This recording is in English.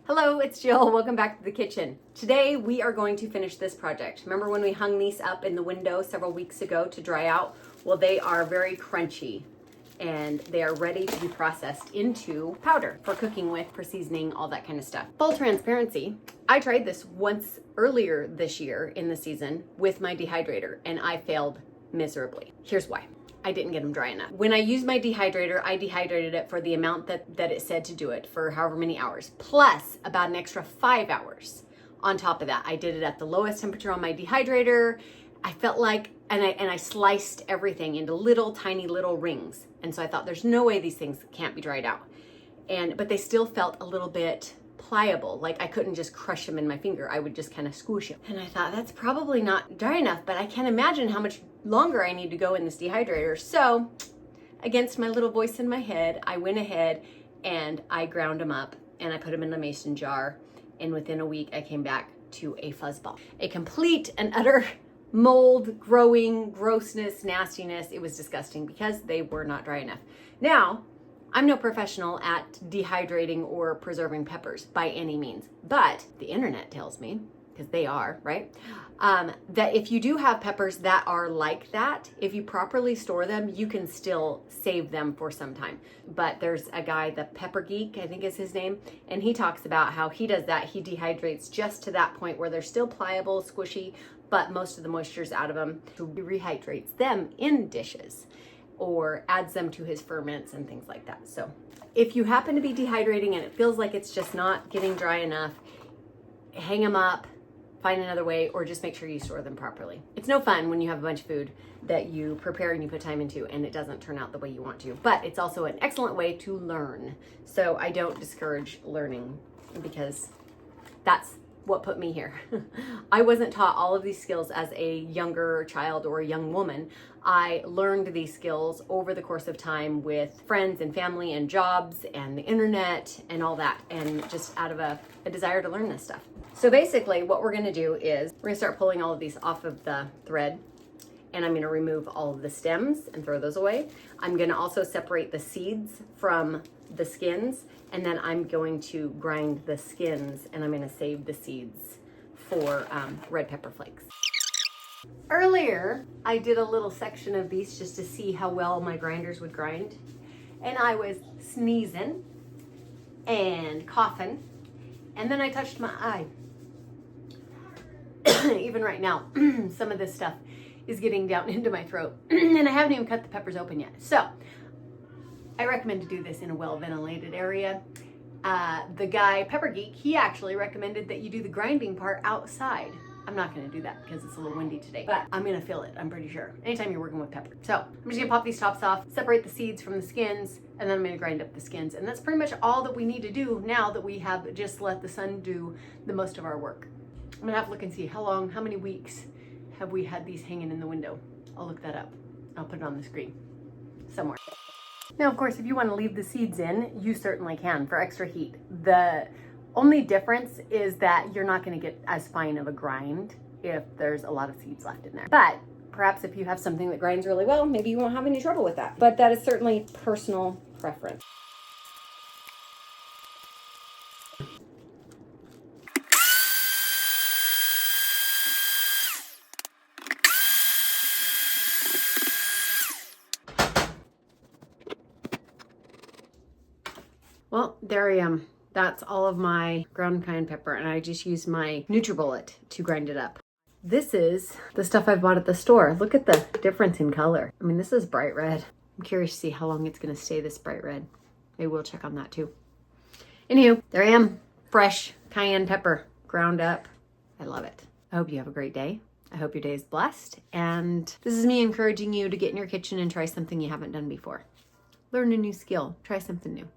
Hello, it's Jill. Welcome back to the kitchen. Today we are going to finish this project. Remember when we hung these up in the window several weeks ago to dry out? Well, they are very crunchy and they are ready to be processed into powder for cooking with, for seasoning, all that kind of stuff. Full transparency, I tried this once earlier this year in the season with my dehydrator and I failed miserably. Here's why. I didn't get them dry enough. When I used my dehydrator, I dehydrated it for the amount that it said to do it, for however many hours, plus about an extra 5 hours on top of that. I did it at the lowest temperature on my dehydrator. I felt like, and I sliced everything into little tiny little rings. And so I thought there's no way these things can't be dried out. But they still felt a little bit pliable. Like I couldn't just crush them in my finger. I would just kind of squish them. And I thought that's probably not dry enough, but I can't imagine how much longer I need to go in this dehydrator. So against my little voice in my head, I went ahead and I ground them up and I put them in a mason jar. And within a week, I came back to a fuzzball, a complete and utter mold, growing, grossness, nastiness. It was disgusting because they were not dry enough. Now, I'm no professional at dehydrating or preserving peppers by any means, but the internet tells me, because they are, right? That if you do have peppers that are like that, if you properly store them, you can still save them for some time. But there's a guy, the Pepper Geek, I think is his name, and he talks about how he does that. He dehydrates just to that point where they're still pliable, squishy, but most of the moisture's out of them. He rehydrates them in dishes or adds them to his ferments and things like that. So if you happen to be dehydrating and it feels like it's just not getting dry enough, hang them up, find another way, or just make sure you store them properly. It's no fun when you have a bunch of food that you prepare and you put time into and it doesn't turn out the way you want to, but it's also an excellent way to learn. So I don't discourage learning because that's what put me here. I wasn't taught all of these skills as a younger child or a young woman. I learned these skills over the course of time with friends and family and jobs and the internet and all that, and just out of a desire to learn this stuff. So basically what we're gonna do is we're gonna start pulling all of these off of the thread, and I'm gonna remove all of the stems and throw those away. I'm gonna also separate the seeds from the skins, and then I'm going to grind the skins and I'm gonna save the seeds for red pepper flakes. Earlier, I did a little section of these just to see how well my grinders would grind. And I was sneezing and coughing, and then I touched my eye. Even right now, some of this stuff is getting down into my throat and I haven't even cut the peppers open yet. So I recommend to do this in a well-ventilated area. The guy, Pepper Geek, he actually recommended that you do the grinding part outside. I'm not gonna do that because it's a little windy today, but I'm gonna feel it, I'm pretty sure, anytime you're working with pepper. So I'm just gonna pop these tops off, separate the seeds from the skins, and then I'm gonna grind up the skins. And that's pretty much all that we need to do now that we have just let the sun do the most of our work. I'm gonna have to look and see how many weeks have we had these hanging in the window. I'll look that up. I'll put it on the screen somewhere. Now, of course, if you want to leave the seeds in, you certainly can for extra heat. The only difference is that you're not going to get as fine of a grind if there's a lot of seeds left in there. But perhaps if you have something that grinds really well, maybe you won't have any trouble with that. But that is certainly personal preference. Well, there I am. That's all of my ground cayenne pepper, and I just used my NutriBullet to grind it up. This is the stuff I bought at the store. Look at the difference in color. I mean, this is bright red. I'm curious to see how long it's gonna stay this bright red. Maybe we'll check on that too. Anywho, there I am. Fresh cayenne pepper, ground up. I love it. I hope you have a great day. I hope your day is blessed. And this is me encouraging you to get in your kitchen and try something you haven't done before. Learn a new skill, try something new.